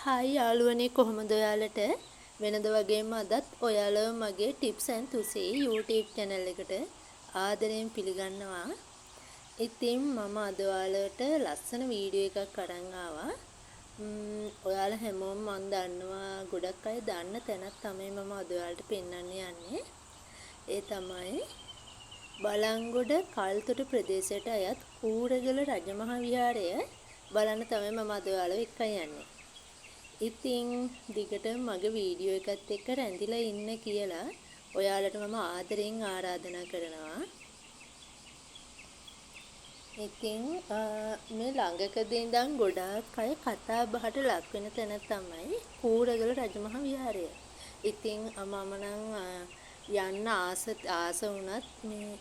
Hi යාළුවනේ කොහොමද ඔයාලට වෙනද වගේම අදත් ඔයාලව මගේ ටිප්ස් ඇන්ඩ් තුසී YouTube channel එකට ආදරයෙන් පිළිගන්නවා. ඉතින් මම අද ඔයාලට ලස්සන වීඩියෝ එකක් අරන් ආවා. ඔයාලා හැමෝම මම දන්නවා ගොඩක් අය දන්න තැනක් තමයි මම අද ඔයාලට පෙන්වන්න යන්නේ. ඒ තමයි බලංගොඩ කල්තොට ප්‍රදේශයට අයත් කූරගල රජමහා විහාරය බලන්න තමයි මම අද ඔයාලව එක්ක යන්නේ. ඉතින් දිගට මගේ වීඩියෝ එකත් එක්ක රැඳිලා ඉන්න කියලා ඔයාලට මම ආදරෙන් ආරාධනා කරනවා. ඉතින් මේ ළඟකදී ඉඳන් ගොඩාක් අය කතා බහට ලක් වෙන තැන තමයි කූරගල රජමහා විහාරය. ඉතින් මම නම් යන්න ආස වුණත්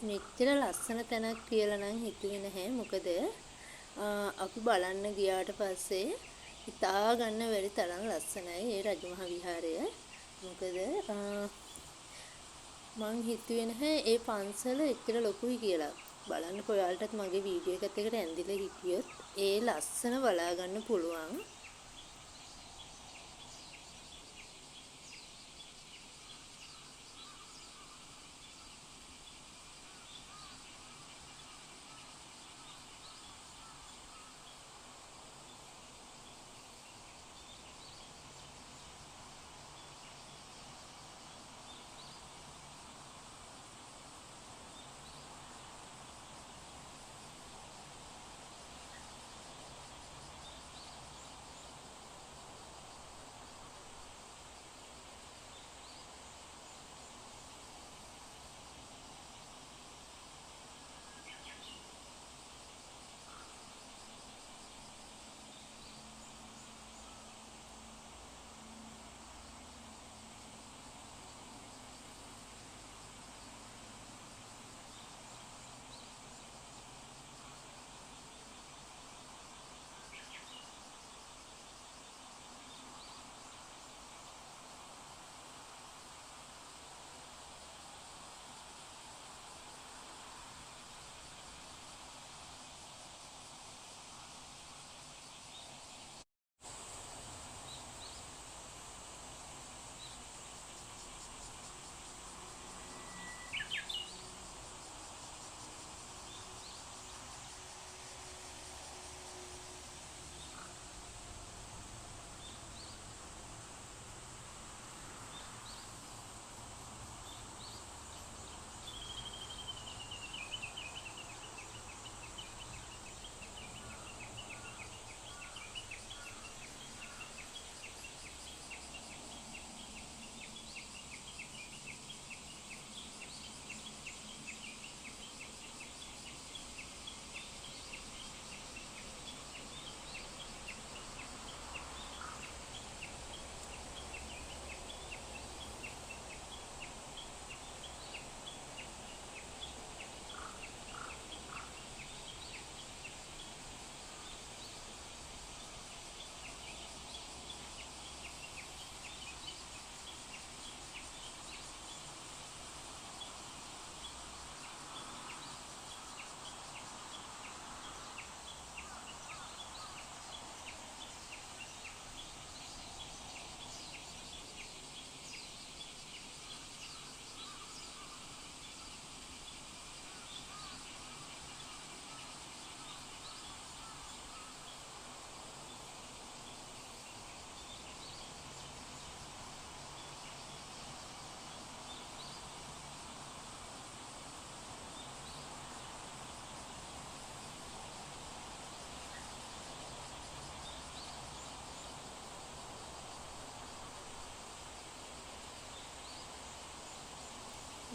මෙච්චර ලස්සන තැනක් කියලා නම් හිතුවේ නැහැ. මොකද අපි බලන්න ගියාට පස්සේ හිතා ගන්න බැරි තරම් ලස්සනයි ඒ රජමහා විහාරය. මොකද මං හිතුවේ නැහැ ඒ පන්සල එච්චර ලොකුයි කියලා. බලන්නකො ඔයාලටත් මගේ වීඩියෝ එකත් එක්ක ඇඳිලා හිටියොත් ඒ ලස්සන බලා ගන්න පුළුවන්.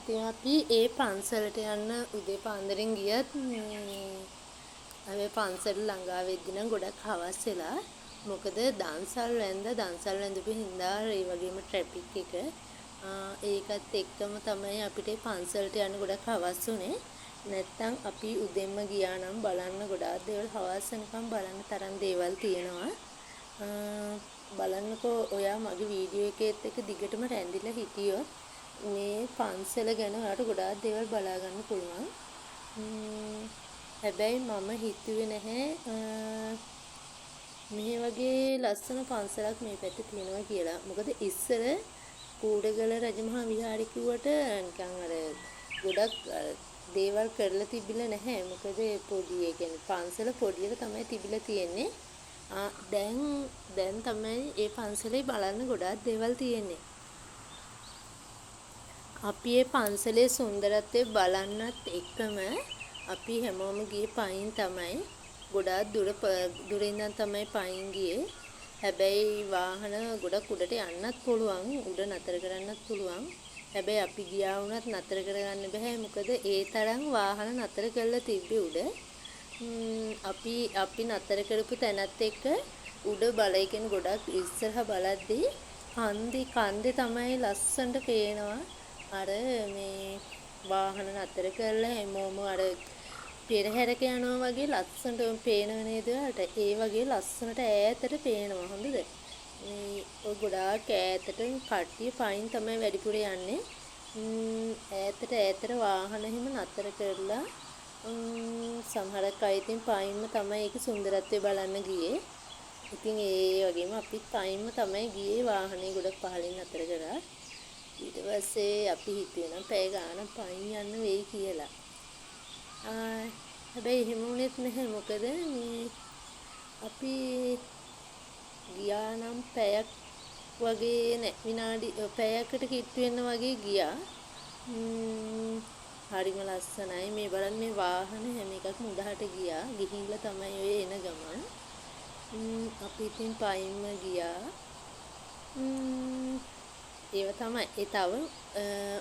ඉතින් අපි ඒ පන්සලට යන්න උදේ පාන්දරින් ගියත් මේ පන්සල ළඟා වෙද්දී නම් ගොඩක් හවස් වෙලා. මොකද දන්සල් වැඳපු හින්දා ඒ වගේම ට්‍රැෆික් එක ඒකත් එක්කම තමයි අපිට පන්සලට යන්න ගොඩක් හවස් වුනේ. නැත්තම් අපි උදෙන්ම ගියා නම් බලන්න ගොඩාක් දේවල් හවස් වෙනකම් බලන්න තරම් දේවල් තියෙනවා. බලන්නකෝ ඔයා මගේ වීඩියෝ එකේත් එක්ක දිගටම රැඳිලා හිටියොත් මේ පන්සල ගැන ඔයාලට ගොඩාක් දේවල් බලා ගන්න පුළුවන්. හැබැයි මම හිතුවේ නැහැ මේ වගේ ලස්සන පන්සලක් මේ පැත්තේ තියෙනවා කියලා. මොකද ඉස්සර කූඩගල රජමහා විහාරය කිව්වට නිකන් අර ගොඩක් දේවල් කරලා තිබිලා නැහැ. මොකද පොඩි ඒ කියන්නේ පන්සල පොඩියට තමයි තිබිලා තියෙන්නේ. දැන් තමයි ඒ පන්සලේ බලන්න ගොඩාක් දේවල් තියෙන්නේ. අපි මේ පන්සලේ සුන්දරත්වය බලන්නත් එක්කම අපි හැමෝම ගියේ පයින් තමයි. ගොඩාක් දුර ඉඳන් තමයි පයින් ගියේ. හැබැයි වාහන ගොඩක් උඩට යන්නත් පුළුවන්, උඩ නතර කරන්නත් පුළුවන්. හැබැයි අපි ගියා වුණත් නතර කරගන්න බෑ. මොකද ඒ තරම් වාහන නතර කරලා තිබ්බේ උඩ. අපි නතර කරපු තැනත් එක්ක උඩ බලයෙන් ගොඩක් ඉස්සරහා බලද්දී කන්දේ තමයි ලස්සනට පේනවා. අර මේ වාහන නතර කරලා හැමෝම අර පෙරහැරක යනවා වගේ ලස්සනට පේනව නේද ඔයාලට? ඒ වගේ ලස්සනට ඈතට පේනවා. හොඳද? මේ ඔය ගොඩාක් ඈතට කට්ටිය පයින් තමයි වැඩිපුර යන්නේ. ඈතට වාහන හිම නතර කරලා සමහරක් අය ඉතින් පයින්ම තමයි ඒක සුන්දරත්වය බලන්න ගියේ. ඉතින් ඒ වගේම අපිත් පයින්ම තමයි ගියේ වාහනේ ගොඩක් පහලින් නතර කරා. ඊට පස්සේ අපි හිතුවේ නම් පැය ගානක් පයින් යන්න වෙයි කියලා. හැබැයි එහෙම වුණෙත් නැහැ. මොකද මේ අපි ගියා නම් පැයක් වගේ නෑ විනාඩි පැයකට කිට්ටු වෙන්න වගේ ගියා. හරිම ලස්සනයි. මේ බලන්න මේ වාහන හැම එකක්ම උඩහට ගියා. ගිහිල්ලා තමයි ඔය එන ගමන්. අපි ඉතින් පයින්ම ගියා. ඒව තමයි. ඒ තව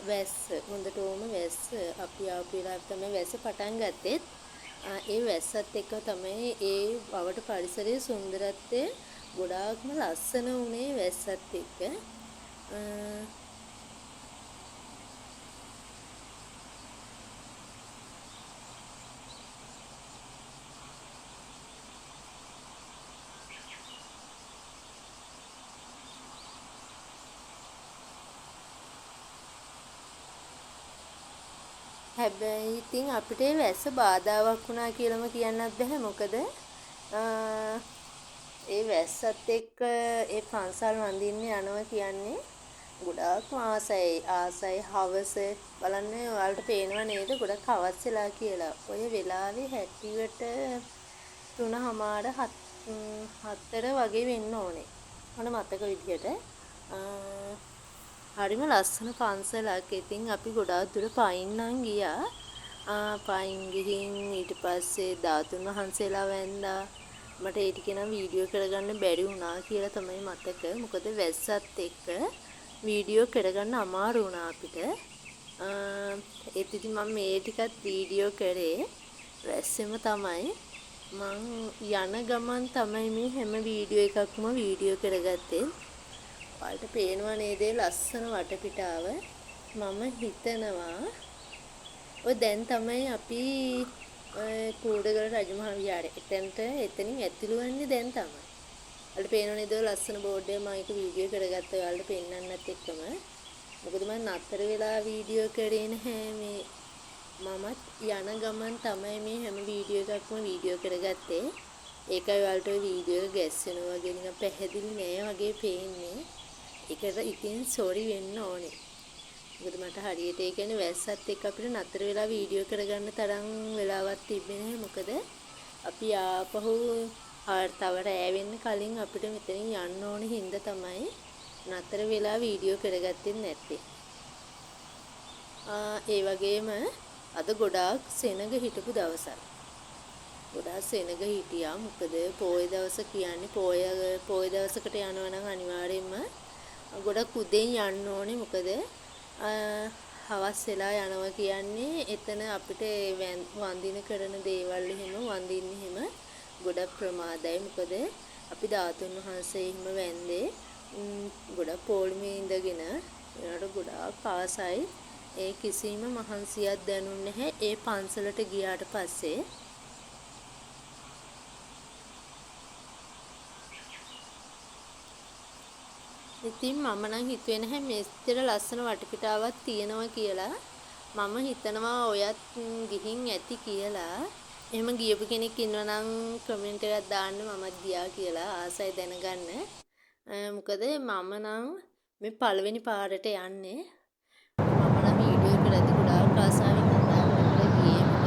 වැස්ස හොඳටම වැස්ස අපි ආපු වෙලාවට තමයි වැස්ස පටන් ගත්තෙත්. ඒ වැස්සත් එක්ක තමයි ඒ වට පරිසරයේ සුන්දරත්වය ගොඩාක්ම ලස්සන උනේ වැස්සත් එක්ක. හැබැයි ඉතින් අපිට වැස්ස බාධාවක් වුණා කියලාම කියන්නත් බෑ. මොකද ඒ වැස්සත් එක්ක ඒ පන්සල් වඳින්න යනවා කියන්නේ ගොඩාක් ආසයි හවස බලන්න ඔයාලට පේනව නේද ගොඩක් හවස් වෙලා කියලා. ඔය වෙලාවේ හැටියට 3:00 වගේ වෙන්න ඕනේ. මට මතක විදිහට. හරිම ලස්සන පන්සලක්. ඉතින් අපි ගොඩාක් දුර පයින් නම් ගියා. පයින් ගිහින් ඊට පස්සේ ධාතුන් වහන්සේලා වැන්දා. මට ඒ ටික නම් වීඩියෝ කරගන්න බැරි වුණා කියලා තමයි මතක. මොකද වැස්සත් එක්ක වීඩියෝ කරගන්න අමාරු වුණා අපිට. ඒත් ඉතින් මම මේ ටිකත් වීඩියෝ කරේ වැස්සෙම තමයි. මං යන ගමන් තමයි මේ හැම වීඩියෝ එකක්ම වීඩියෝ කරගත්තේ. ඔයාලට පේනවා නේද ලස්සන වටපිටාව. මම හිතනවා ඔය දැන් තමයි අපි කූඩගල රජමහා විහාරේ එතනින් ඇතුළු වෙන්නේ දැන් තමයි. ඔයාලට පේනව නේද ලස්සන බෝඩ් එක මම ඒක වීඩියෝ කරගත්තා ඔයාලට පෙන්නන්නත් එක්කම. මොකද මම නතර වෙලා වීඩියෝ කරේ නැහැ. මේ මමත් යන ගමන් තමයි මේ හැම වීඩියෝ එකක්ම වීඩියෝ කරගත්තේ. ඒකයි ඔයාලට ඔය වීඩියෝ එක ගැස්සෙනවා වගේ නිකන් පැහැදිලි නෑ වගේ පේන්නේ. ඒකට ඉතින් සෝරි වෙන්න ඕනේ. මොකද මට හරියට ඒ කියන්නේ වැස්සත් එක්ක අපිට නතර වෙලා වීඩියෝ කරගන්න තරම් වෙලාවක් තිබ්බේ නැහැ. මොකද අපි ආපහු තව රෑ වෙන්න කලින් අපිට මෙතනින් යන්න ඕනේ හින්දා තමයි නතර වෙලා වීඩියෝ කරගත්තේ නැත්තේ. ඒ වගේම අද ගොඩාක් සෙනග හිටපු දවසක්. ගොඩාක් සෙනග හිටියා. මොකද පොය දවස කියන්නේ පොය දවසකට යනවා නම් අනිවාර්යයෙන්ම ගොඩක් උදෙන් යන්න ඕනේ. මොකද හවස් වෙලා යනවා කියන්නේ එතන අපිට වන්දින කරන දේවල් එහෙම වන්දින්න එහෙම ගොඩක් ප්‍රමාදයි. මොකද අපි ධාතුන් වහන්සේ එහෙම වැන්දේ ගොඩක් පොළොමේ ඉඳගෙන ඒකට ගොඩාක් ආසයි. ඒ කිසිම මහන්සියක් දැනුන්නේ නැහැ ඒ පන්සලට ගියාට පස්සේ. ඉතින් මම නම් හිතුවේ නැහැ මෙච්චර ලස්සන වටපිටාවක් තියෙනවා කියලා. මම හිතනවා ඔයත් ගිහින් ඇති කියලා. එහෙම ගියපු කෙනෙක් ඉන්නවා නම් කමෙන්ට් එකක් දාන්න මමත් ගියා කියලා ආසයි දැනගන්න. මොකද මම නම් මේ පළවෙනි පාරට යන්නේ. මම නම් වීඩියෝ කරද්දි ගොඩාක් ආසාවෙන් කතා කර කර ගියේ. මොකද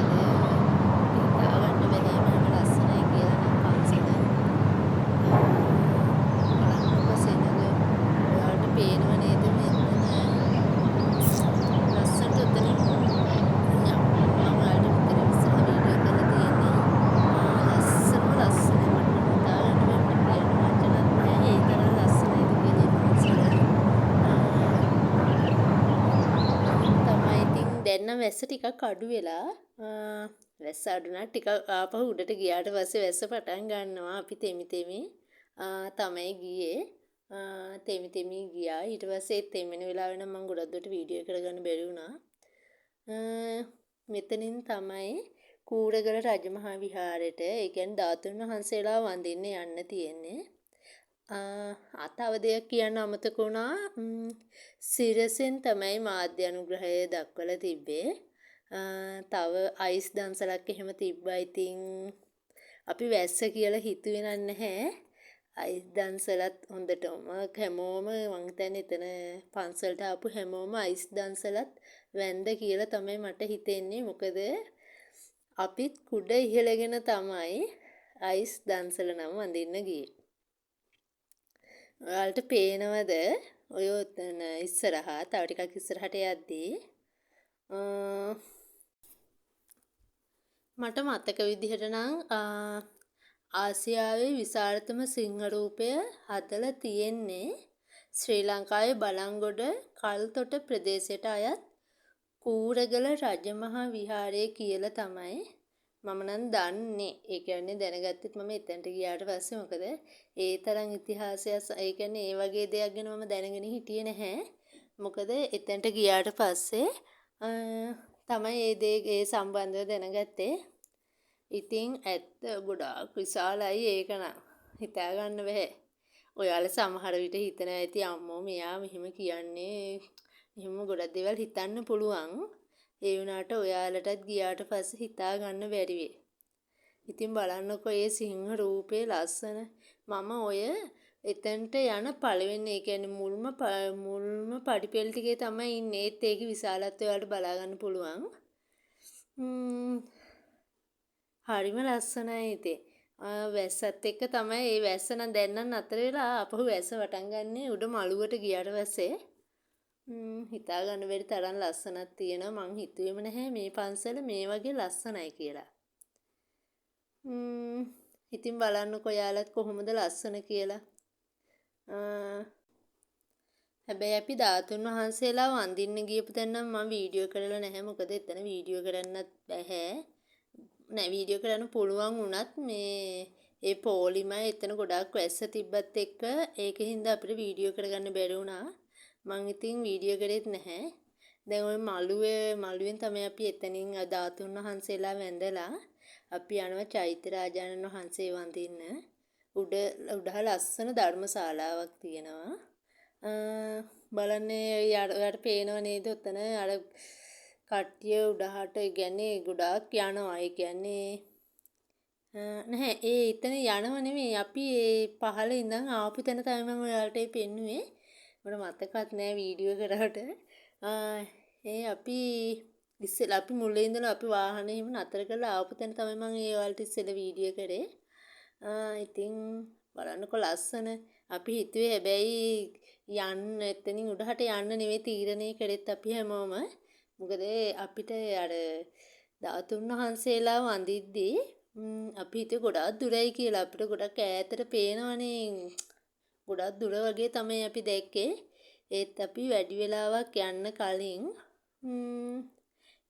හිතා ගන්න බැහැ මෙහෙම ලස්සනයි කියලා නම් පන්සල. බලන්නකො සෙනඟ. ඔයාලට පේනව නේද මෙතන ලස්සනට උතනින් මම ඔයාලට විතර ඉස්සරහ වීඩියෝ කරලා තියෙන්නේ. ලස්සනම ලස්සන මට හිතා ගන්න බැහැ මට කියන වචනත් නැහැ. ඒ තරම් ලස්සනයිද කියලා පන්සල. තමයි ඉතින් දැන් නම් වැස්ස ටිකක් අඩු වෙලා වැස්ස අඩු නම් ටිකක් ආපහු උඩට ගියාට පස්සේ වැස්ස පටන් ගන්නවා. අපි තෙමි තෙමි තමයි ගියේ. තෙමි තෙමි ගියා. ඊට පස්සේ තෙමෙන වෙලාවෙ නම් මම ගොඩක් දුරට වීඩියෝ කරගන්න බැරි වුණා. මෙතනින් තමයි කූරගල රජමහා විහාරයට, ඒ කියන්නේ ධාතුන් වහන්සේලා වඳින්න යන්න තියෙන්නේ. තව දෙයක් කියන්න අමතක වුණා. සිරසෙන් තමයි මාධ්‍ය අනුග්‍රහය දක්වලා තිබ්බේ. තව අයිස් දන්සලක් එහෙම තිබ්බා. ඉතින් අපි වැස්ස කියලා හිතුවේ නැහැ. අයිස් දන්සලත් හොඳටම හැමෝම මං හිතන්නේ එතන පන්සලට ආපු හැමෝම අයිස් දන්සලත් වැන්ද කියලා තමයි මට හිතෙන්නේ. මොකද අපිත් කුඩ ඉහළගෙන තමයි අයිස් දන්සල නම් වඳින්න ගියේ. ඔයාලට පේනවද ඔය ඔතන ඉස්සරහා තව ටිකක් ඉස්සරහට යද්දී මට මතක විදිහට නම් ආසියාවේ විශාලතම සිංහ රූපය හදලා තියෙන්නේ ශ්‍රී ලංකාවේ බලංගොඩ කල්තොට ප්‍රදේශයට අයත් කූරගල රජමහා විහාරය කියලා තමයි මම නම් දන්නේ. ඒ කියන්නේ දැනගත්තෙත් මම එතනට ගියාට පස්සේ. මොකද ඒ තරම් ඉතිහාසයක් ඒ කියන්නේ ඒ වගේ දෙයක් ගැන මම දැනගෙන හිටියේ නැහැ. මොකද එතනට ගියාට පස්සේ තමයි ඒ සම්බන්ධව දැනගත්තේ. ඉතින් ඇත්ත ගොඩාක් විශාලයි. ඒක නම් හිතා ගන්න බැහැ. ඔයාලා සමහර විට හිතනවා ඇති අම්මෝ මෙයා මෙහෙම කියන්නේ. එහෙම ගොඩක් දේවල් හිතන්න පුළුවන්. ඒ වුණාට ඔයාලටත් ගියාට පස්සේ හිතා ගන්න බැරි වෙයි. ඉතින් බලන්නකෝ ඒ සිංහ රූපේ ලස්සන. මම ඔය එතනට යන පළවෙනි ඒ කියන්නේ මුල්ම පඩිපෙළ ටිකේ තමයි ඉන්නේ. ඒත් ඒකේ විශාලත්වය ඔයාලට බලා ගන්න පුළුවන්. හරිම ලස්සනයි ඉතින්. වැස්සත් එක්ක තමයි ඒ වැස්ස නම් දැන් නම් නතර වෙලා අපහු වැස්ස වටන් ගන්නේ උඩ මළුවට ගියාට පස්සේ. හිතා ගන්න බැරි තරම් ලස්සනක් තියෙනවා. මං හිතුවේම නැහැ මේ පන්සල මේ වගේ ලස්සනයි කියලා. ඉතින් බලන්නකෝ යාලත් කොහොමද ලස්සන කියලා. හැබැයි අපි ධාතුන් වහන්සේලා වඳින්න ගියපු තැන නම් මම වීඩියෝ කරලා නැහැ. මොකද එතන වීඩියෝ කරන්නත් බැහැ. නෑ වීඩියෝ කරන්න පුළුවන් වුණත් ඒ පොලිමයි එතන ගොඩාක් වැස්ස තිබ්බත් එක්ක ඒකින්ද අපිට වීඩියෝ කරගන්න බැරි වුණා. මං ඉතින් වීඩියෝ කරෙත් නැහැ. දැන් ওই මළුවෙන් තමයි අපි එතනින් ධාතුන් වහන්සේලා වැඳලා අපි යනවා චෛත්‍ය රාජානන් වහන්සේ වඳින්න. උඩහ ලස්සන ධර්මශාලාවක් තියෙනවා. බලන්නේ යාට පේනව නේද උතන අර කට්ටිය උඩහට කියන්නේ ගොඩාක් යනවා. ඒ කියන්නේ නැහැ ඒ එතන යනව නෙමෙයි අපි ඒ පහළ ඉඳන් ආපු තැන තමයි මම ඔයාලට පෙන්නුවේ. මට මතකත් නෑ වීඩියෝ කරාට. අපි ඉස්සෙල්ලා අපි මුලින් ඉඳලා අපි වාහනේ එහෙම නතර කරලා ආපු තැන තමයි මම ඒ ඔයාලට ඉස්සෙල්ලා වීඩියෝ කරේ. ඉතින් බලන්නකො ලස්සන. අපි හිතුවේ හැබැයි යන්න එතනින් උඩහට යන්න නෙවෙයි තීරණය කරෙත් අපි හැමෝම. මොකද අපිට අර ධාතුන් වහන්සේලා වඳිද්දී අපි හිතුවේ ගොඩාක් දුරයි කියලා. අපිට ගොඩක් ඈතට පේනවනේ. ගොඩක් දුර වගේ තමයි අපි දැක්කේ. ඒත් අපි වැඩි වෙලාවක් යන්න කලින්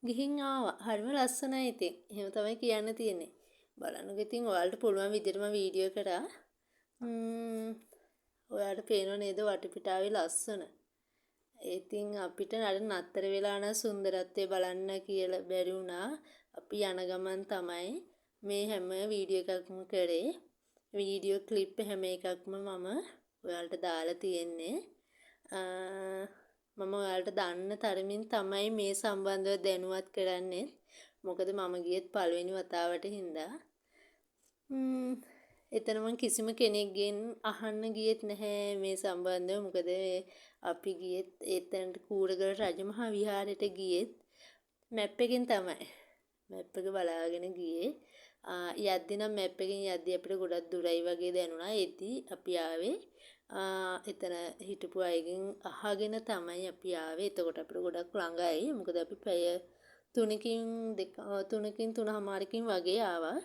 ගිහින් ආවා. හරිම ලස්සනයි ඉතින්. එහෙම තමයි කියන්න තියෙන්නේ. බලන්නකො ඉතින් ඔයාලට පුළුවන් විදිහට මම වීඩියෝ කරා. ඔයාලට පේනව නේද වටපිටාවේ ලස්සන. ඉතින් අපිට අර නතර වෙලා නම් සුන්දරත්වය බලන්න කියලා බැරි වුණා. අපි යන ගමන් තමයි මේ හැම වීඩියෝ එකක්ම කරේ. වීඩියෝ ක්ලිප් හැම එකක්ම මම ඔයාලට දාලා තියෙන්නේ. මම ඔයාලට දන්න තරමින් තමයි මේ සම්බන්ධව දැනුවත් කරන්නේ. මොකද මම ගියෙත් පළවෙනි වතාවට හින්දා. එතන මං කිසිම කෙනෙක්ගෙන් අහන්න ගියෙත් නැහැ මේ සම්බන්ධව. මොකද අපි ගියෙත් එතනට කූරගල රජමහා විහාරයට ගියෙත් මැප් එකෙන් තමයි. මැප් එක බලාගෙන ගියේ. යද්දි නම් මැප් එකෙන් යද්දි අපිට ගොඩක් දුරයි වගේ දැනුණා. එද්දි අපි ආවේ එතන හිටපු අයගෙන් අහගෙන තමයි අපි ආවේ. එතකොට අපිට ගොඩක් ළඟයි. මොකද අපි පැය 3කින් 3:00මාරකින් වගේ ආවා.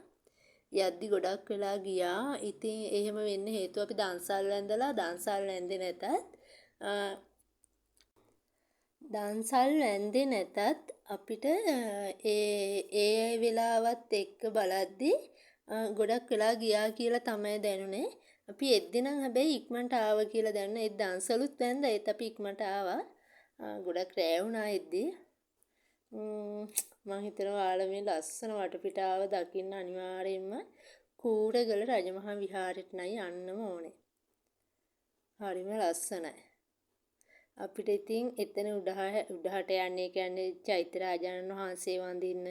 යද්දි ගොඩක් වෙලා ගියා. ඉතින් එහෙම වෙන්න හේතුව අපි දන්සල් වැඳලා දන්සල් වැන්දේ නැතත් අපිට ඒ වෙලාවත් එක්ක බලද්දි ගොඩක් වෙලා ගියා කියලා තමයි දැනුනේ. අපි එද්දි නම් හැබැයි ඉක්මනට ආවා කියලා දැනුනේ. ඒ දන්සලුත් වැන්දා. ඒත් අපි ඉක්මනට ආවා. ගොඩක් රෑ වුණා එද්දි. මම හිතනවා ඔයාලා මේ ලස්සන වටපිටාව දකින්න අනිවාර්යයෙන්ම කූරගල රජමහා විහාරෙට නයි යන්නම ඕනේ. හරිම ලස්සනයි. අපිට ඉතින් එතන උඩහට යන්නේ කියන්නේ චෛත්‍ය රාජානන් වහන්සේ වඳින්න.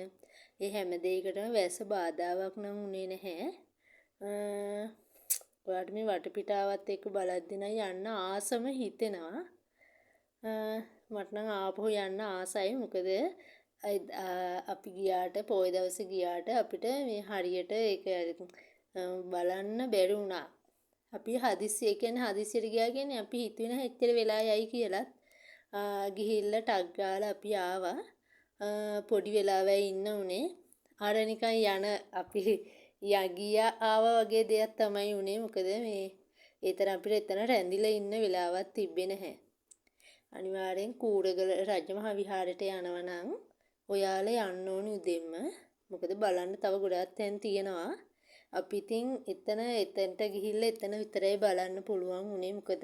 ඒ හැම දෙයකටම වැස්ස බාධාවක් නම් උනේ නැහැ. ඔයාලට මේ වටපිටාවත් එක්ක බලද්දි නම් යන්න ආසම හිතෙනවා. මට නම් ආපහු යන්න ආසයි. මොකද අපි ගියාට පොය දවසේ ගියාට අපිට මේ හරියට ඒක බලන්න බැරි වුණා. අපි හදිස්සියට ගියා කියන්නේ අපි හිතුවේ නැහැ එච්චර වෙලා යයි කියලාත්. ගිහිල්ලා ටක් ගාලා අපි ආවා. පොඩි වෙලාවයි ඉන්න උනේ. අර නිකන් අපි ගියා ආවා වගේ දෙයක් තමයි උනේ. මොකද මේ ඒතර අපිට එතන රැඳිලා ඉන්න වෙලාවක් තිබ්බේ නැහැ. අනිවාර්යෙන් කූරගල රජමහා විහාරයට යනවා නම් ඔයාලා යන්න ඕනි උදෙන්ම. මොකද බලන්න තව ගොඩාක් තැන් තියෙනවා. අපි ඉතින් එතනට ගිහිල්ලා එතන විතරයි බලන්න පුළුවන් උනේ. මොකද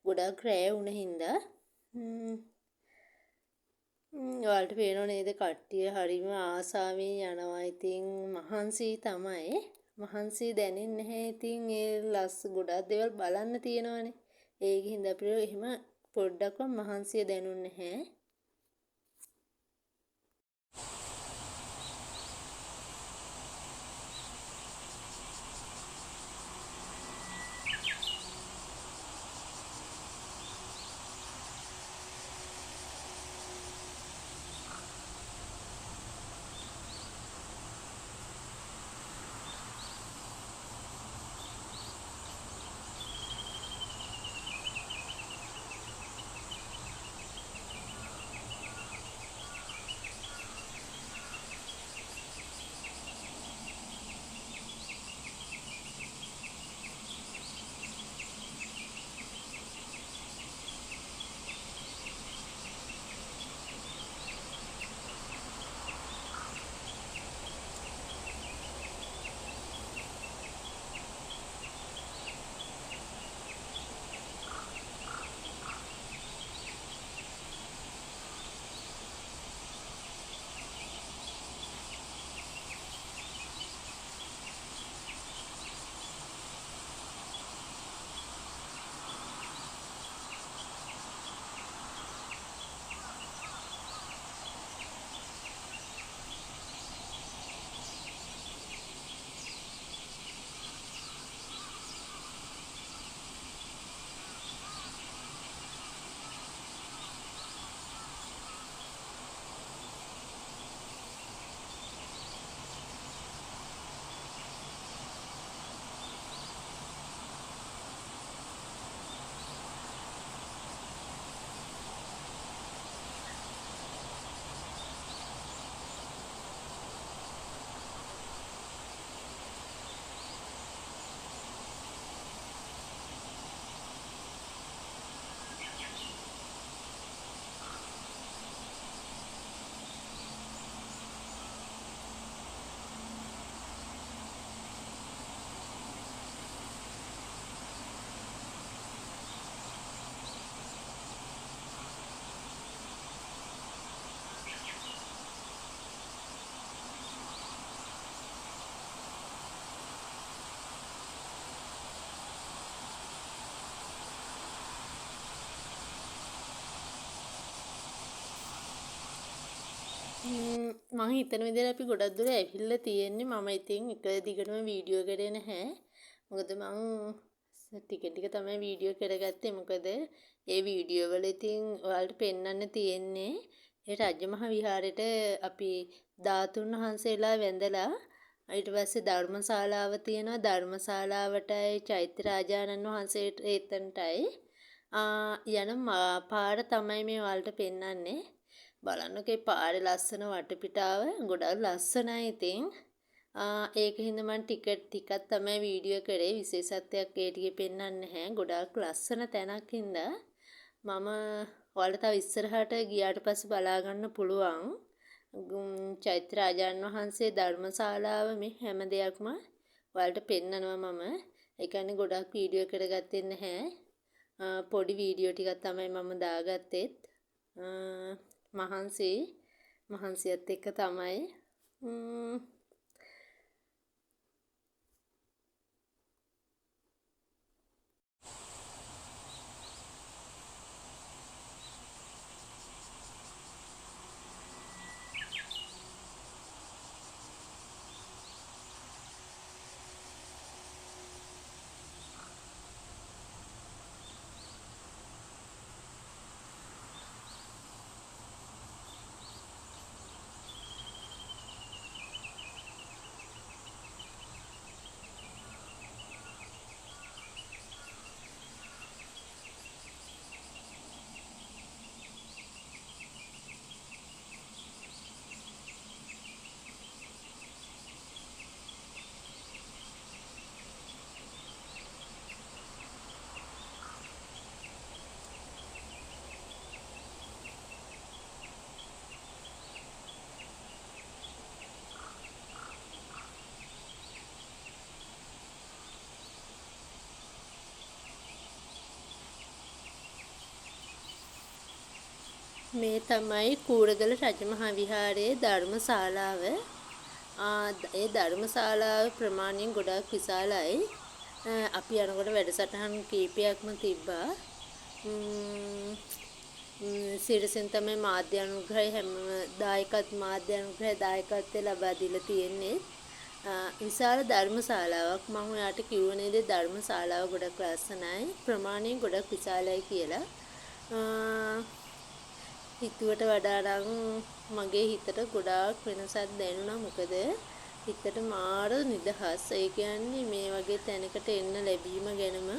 ගොඩක් රෑ වුණ හින්දා. ඔයාලට පේනව නේද කට්ටිය හරිම ආසාවෙන් යනවා. ඉතින් මහන්සි තමයි. මහන්සි දැනෙන්නේ නැහැ. ඉතින් ගොඩක් දේවල් බලන්න තියෙනවනේ. ඒක හින්දා අපිට එහෙම පොඩ්ඩක්වත් මහන්සිය දැනුන්නේ නැහැ. මම හිතන විදිහට අපි ගොඩක් දුර ඇවිල්ලා තියෙන්නේ. මම ඉතින් එක දිගටම වීඩියෝ කරේ නැහැ. මොකද මම ටික ටික තමයි වීඩියෝ කරගත්තේ. මොකද ඒ වීඩියෝ වල ඉතින් ඔයාලට පෙන්වන්න තියෙන්නේ ඒ රජමහ විහාරෙට අපි ධාතුන් වහන්සේලා වැඳලා ඊට පස්සේ ධර්මශාලාව තියෙනවා. ධර්මශාලාවටයි චෛත්‍ය රාජානන් වහන්සේට එතනටයි යන පාර තමයි මේ ඔයාලට පෙන්වන්නේ. බලන්නකෝ ඒ පාරේ ලස්සන වටපිටාව ගොඩක් ලස්සනයි ඉතින්. ඒක හින්දා මම ටිකක් තමයි වීඩියෝ කරේ. විශේෂත්වයක් ඒ ටිකේ පෙන්වන්නේ නැහැ. ගොඩාක් ලස්සන තැනක් හින්දා මම ඔයාලට තව ඉස්සරහට ගියාට පස්සේ බලා ගන්න පුළුවන්. චෛත්‍ය රාජාන් වහන්සේ ධර්මශාලාව මේ හැම දෙයක්ම ඔයාලට පෙන්නනවා මම. ඒ කියන්නේ ගොඩක් වීඩියෝ කරගත්තේ නැහැ. පොඩි වීඩියෝ ටිකක් තමයි මම දාගත්තෙත්. මහන්සියත් එක්ක තමයි. මේ තමයි කූරගල රජමහා විහාරයේ ධර්මශාලාව. ඒ ධර්මශාලාව ප්‍රමාණයෙන් ගොඩාක් විශාලයි. අපි යනකොට වැඩසටහන් කීපයක්ම තිබ්බා. සිරසෙන් තමයි මාධ්‍ය අනුග්‍රහය හැම දායකත්වය ලබා දීලා තියෙන්නේ. විශාල ධර්මශාලාවක්. මම ඔයාට කිව්ව නේද ධර්මශාලාව ගොඩක් ලස්සනයි. ප්‍රමාණයෙන් ගොඩක් විශාලයි කියලා. හිතුවට වඩා නම් මගේ හිතට ගොඩාක් වෙනසක් දැනුණා. මොකද හිතට මාර නිදහස්. ඒ කියන්නේ මේ වගේ තැනකට එන්න ලැබීම ගැනම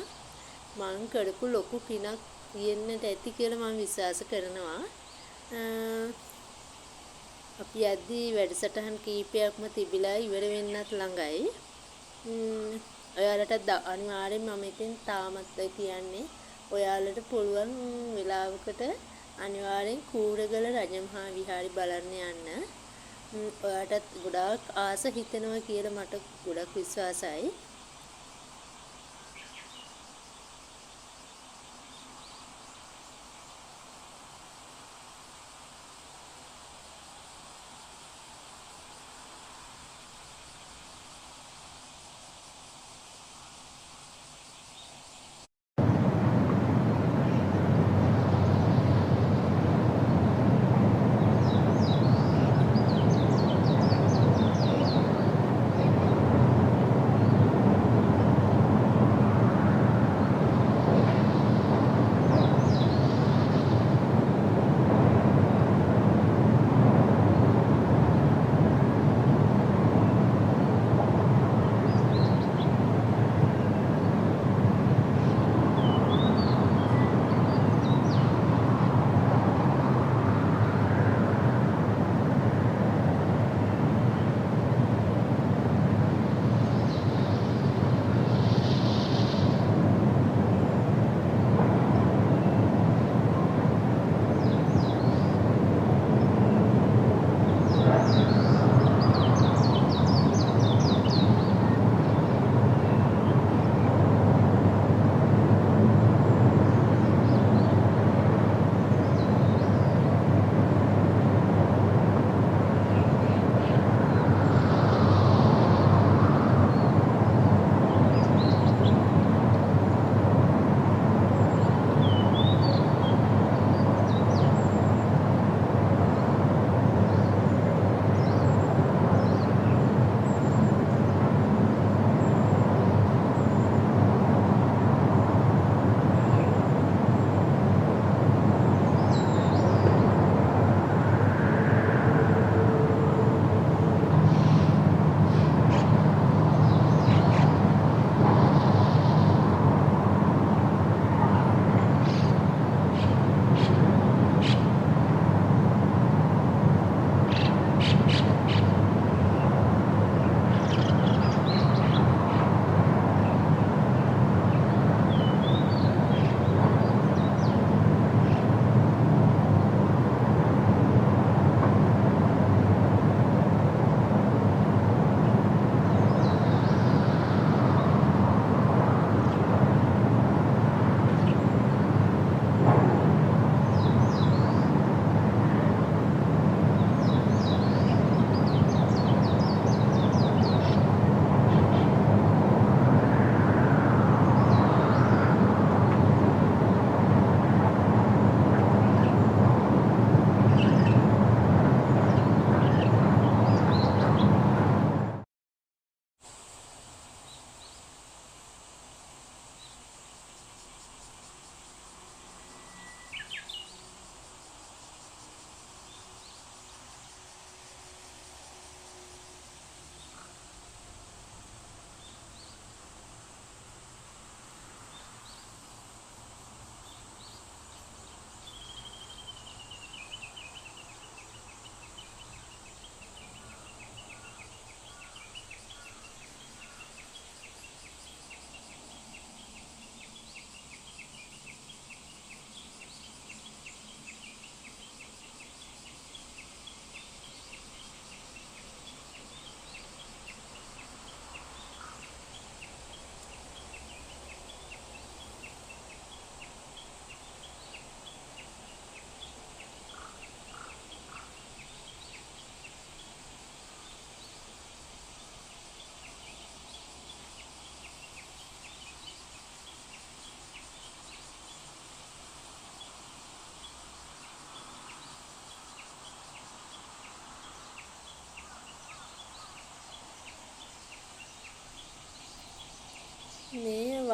මං කරපු ලොකු පිනක් තියෙන්නට ඇති කියලා මම විශ්වාස කරනවා. අපි යද්දී වැඩසටහන් කීපයක්ම තිබිලා ඉවර වෙන්නත් ළඟයි. ඔයාලට අනිවාර්යෙන් මම ඉතින් තාමත් කියන්නේ ඔයාලට පුළුවන් වෙලාවකට අනිවාර්යෙන් කූරගල රජමහා විහාරي බලන්න යන්න. ඔයාටත් ගොඩාක් ආස හිතෙනවා කියලා මට ගොඩක් විශ්වාසයි.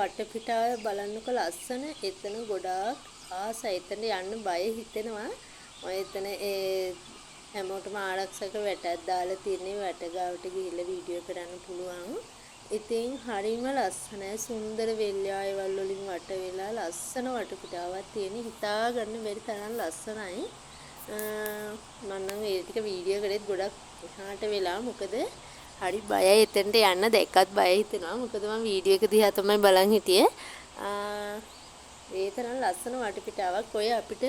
වටපිටාව බලන්නකො ලස්සන. එතන ගොඩාක් ආසයි. එතන යන්න බය හිතෙනවා. ඔය එතන හැමෝටම ආරක්ෂක වැටක් දාලා තියෙන්නේ. වැට ගාවට ගිහිල්ලා වීඩියෝ කරන්න පුළුවන්. ඉතින් හරිම ලස්සනයි. සුන්දර වෙල්යායවල් වලින් වට වෙලා ලස්සන වටපිටාවක් තියෙන. හිතා ගන්න බැරි තරම් ලස්සනයි. මම නම් ඒ ටික වීඩියෝ කරේත් ගොඩක් එහාට වෙලා. මොකද හරි බයයි එතනට යන්න. දැක්කත් බය හිතෙනවා. මොකද මම වීඩියෝ එක දිහා තමයි බලන් හිටියේ. ඒ තරම් ලස්සන වටපිටාවක්. ඔය අපිට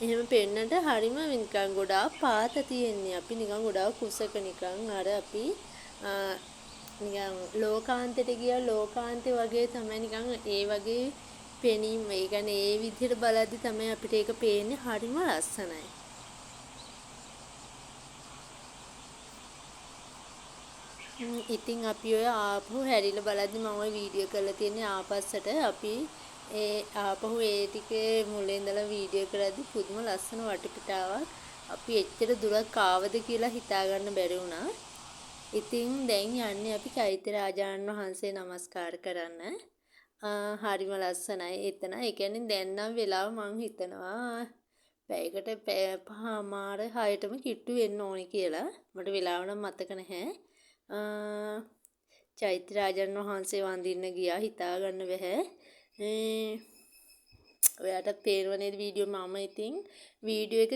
එහෙම පෙන්නට හරිම නිකන් ගොඩාක් පාත තියෙන්නේ. අපි නිකන් ගොඩාක් කුසක නිකන් අර අපි නිකන් ලෝකාන්තයට ගියා ලෝකාන්තේ වගේ තමයි නිකන් ඒ වගේ පෙනීම. ඒ කියන්නේ ඒ විදිහට බලද්දි තමයි අපිට ඒක පේන්නේ. හරිම ලස්සනයි. ඉතින් අපි ඔය ආපහු හැරිලා බලද්දි මම ඔය වීඩියෝ කරලා තියෙන්නේ ආපස්සට. අපි ආපහු ඒ ටිකේ මුලින් ඉඳලා වීඩියෝ කරද්දි පුදුම ලස්සන වටපිටාවක්. අපි එච්චර දුරක් ආවද කියලා හිතා ගන්න බැරි වුණා. ඉතින් දැන් යන්නේ අපි චෛත්‍ය රාජාණන් වහන්සේ නමස්කාර කරන්න. හරිම ලස්සනයි එතන. ඒ කියන්නේ දැන් නම් වෙලාව මං හිතනවා පැයකට 5:00ටම කිට්ටු වෙන්න ඕනේ කියලා. මට වෙලාව නම් මතක නැහැ. චෛත්‍ය රාජාණන් වහන්සේ වඳින්න ගියා. හිතා ගන්න බැහැ. ඔයාට පේනව නේද වීඩියෝ? මම ඉතින් වීඩියෝ එක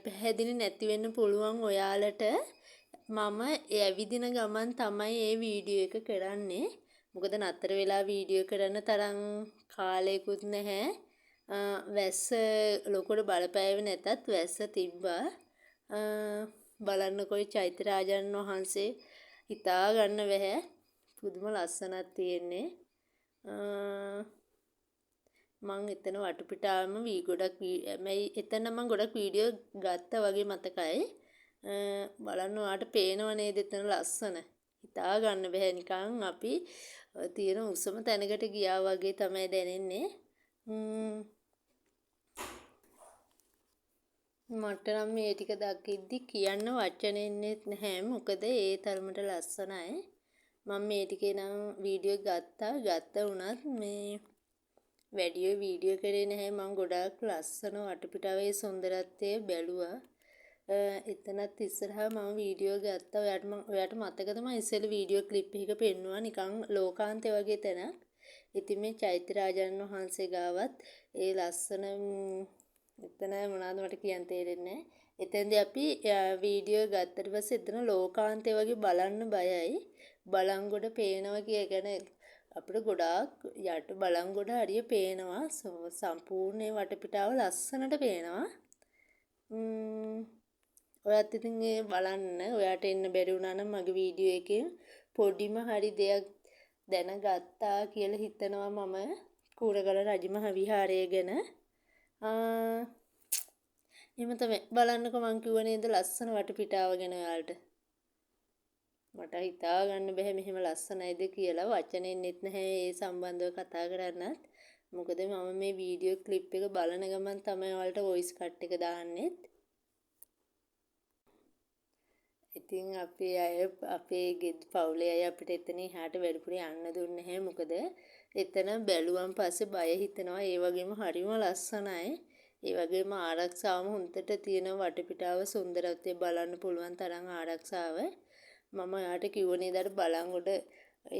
පැහැදිලි නැති වෙන්න පුළුවන් ඔයාලට. මම ඇවිදින ගමන් තමයි මේ වීඩියෝ එක කරන්නේ. මොකද නතර වෙලා වීඩියෝ කරන්න තරම් කාලයකුත් නැහැ. වැස්ස ලොකුට බලපෑවේ නැතත් වැස්ස තිබ්බා. බලන්නකොයි චෛත්‍ය රාජාණන් වහන්සේ හිතා ගන්න බැහැ. පුදුම ලස්සනක් තියෙන්නේ. මං එතන වටපිටාවම එතන මං ගොඩක් වීඩියෝ ගත්තා වගේ මතකයි. බලන්න ඔයාට පේනව නේද එතන ලස්සන. හිතා ගන්න බැහැ. නිකන් අපි තියෙන උසම තැනකට ගියා වගේ තමයි දැනෙන්නේ. මට නම් මේ ටික දකිද්දි කියන්න වචන එන්නේ නැහැ. මොකද ඒ තරමට ලස්සනයි. මම මේ ටිකේ නම් වීඩියෝ ගත්ත වුණත් මේ වැඩියෝ වීඩියෝ කරේ නැහැ. මම ගොඩාක් ලස්සන වටපිටාවේ සුන්දරත්වය බැලුවා. එතනත් ඉස්සරහා මම වීඩියෝ ගත්තා. ඔයාට මතකද මම ඉස්සෙල්ල වීඩියෝ ක්ලිප් එක පෙන්නුවා නිකන් ලෝකාන්තේ වගේ තැනක්. ඉතින් මේ චෛත්‍ය රාජාණන් වහන්සේ ගාවත් ඒ ලස්සන එතන මොනවද මට කියන්න තේරෙන්නේ නැහැ. එතෙන්දී අපි වීඩියෝ ගත්තට පස්සේ එතන ලෝකාන්තේ වගේ බලන්න බයයි. බලංගොඩ පේනවා කියන්නේ අපිට ගොඩාක් යට බලංගොඩ හරිය පේනවා. සම්පූර්ණ වටපිටාව ලස්සනට පේනවා. ඔයත් ඉතින් ඒ බලන්න. ඔයාට එන්න බැරි වුණා නම් මගේ වීඩියෝ එකෙන් පොඩිම හරි දෙයක් දැනගත්තා කියලා හිතනවා මම කූරගල රජමහ විහාරය ගැන. එහෙම තමයි. බලන්නකෝ මං කිව්ව නේද ලස්සන වටපිටාව ගැන ඔයාලට. මට හිතා ගන්න බැහැ මෙහෙම ලස්සනයිද කියලා. වචනෙන්නෙත් නැහැ ඒ සම්බන්ධව කතා කරන්නත්. මොකද මම මේ වීඩියෝ ක්ලිප් එක බලන ගමන් තමයි ඔයාලට වොයිස් කට් එක දාන්නෙත්. ඉතින් අපේ පවුලේ අය අපිට එතන එහාට වැඩිපුර යන්න දුන්නේ නැහැ. මොකද එතන බැලුවන් පස්සේ බය හිතෙනවා. ඒ වගේම හරිම ලස්සනයි. ඒ වගේම ආරක්ෂාවම හොඳට තියෙන වටපිටාව සුන්දරත්වය බලන්න පුළුවන් තරම් ආරක්ෂාව. මම ඔයාට කිව්ව නේද අර බලංගොඩ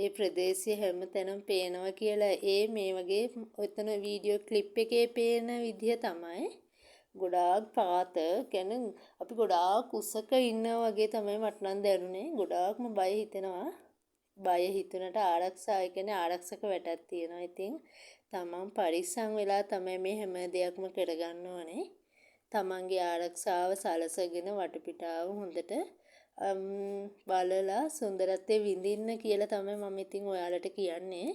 ඒ ප්‍රදේශය හැම තැනම පේනවා කියලා. මේ වගේ ඔතන වීඩියෝ ක්ලිප් එකේ පේන විදිය තමයි. ගොඩාක් පාත කියන්නේ අපි ගොඩාක් උසක ඉන්නා වගේ තමයි මට නම් දැනුනේ. ගොඩාක්ම බය හිතෙනවා. බය හිතුනට ආරක්ෂා කියන්නේ ආරක්ෂක වැටක් තියෙනවා. ඉතින් තමන් පරිස්සම් වෙලා තමයි මේ හැම දෙයක්ම කරගන්න ඕනේ. තමන්ගේ ආරක්ෂාව සලසගෙන වටපිටාව හොඳට බලලා සුන්දරත්වය විඳින්න කියලා තමයි මම ඉතින් ඔයාලට කියන්නේ.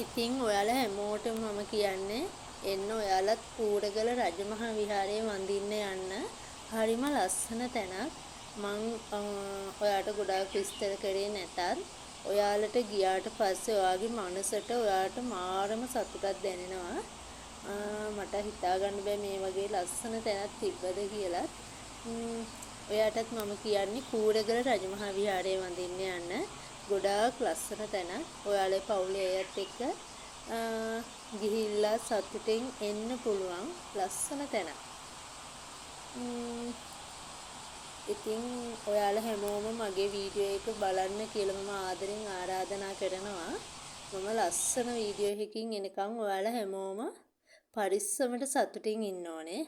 ඉතින් ඔයාලා හැමෝටම මම කියන්නේ එන්න ඔයාලත් කූරගල රජමහා විහාරයේ වඳින්න යන්න. හරිම ලස්සන තැනක්. මං ඔයාට ගොඩාක් විස්තර කරේ නැතත් ඔයාලට ගියාට පස්සේ ඔයාගේ මනසට ඔයාට මාරම සතුටක් දැනෙනවා. මට හිතා ගන්න බෑ මේ වගේ ලස්සන තැනක් තිබ්බද කියලා. ඔයාටත් මම කියන්නේ කූරගල රජමහා විහාරයේ වඳින්න යන්න. ගොඩාක් ලස්සන තැනක්. ඔයාලේ පවුලේ අයත් එක්ක ගිහිල්ලා සතුටින් එන්න පුළුවන් ලස්සන තැනක්. ඉතින් ඔයාලා හැමෝම මගේ වීඩියෝ එක බලන්න කියලා මම ආදරෙන් ආරාධනා කරනවා. මම ලස්සන වීඩියෝ එකකින් එනකන් ඔයාලා හැමෝම පරිස්සමට සතුටින් ඉන්න ඕනේ.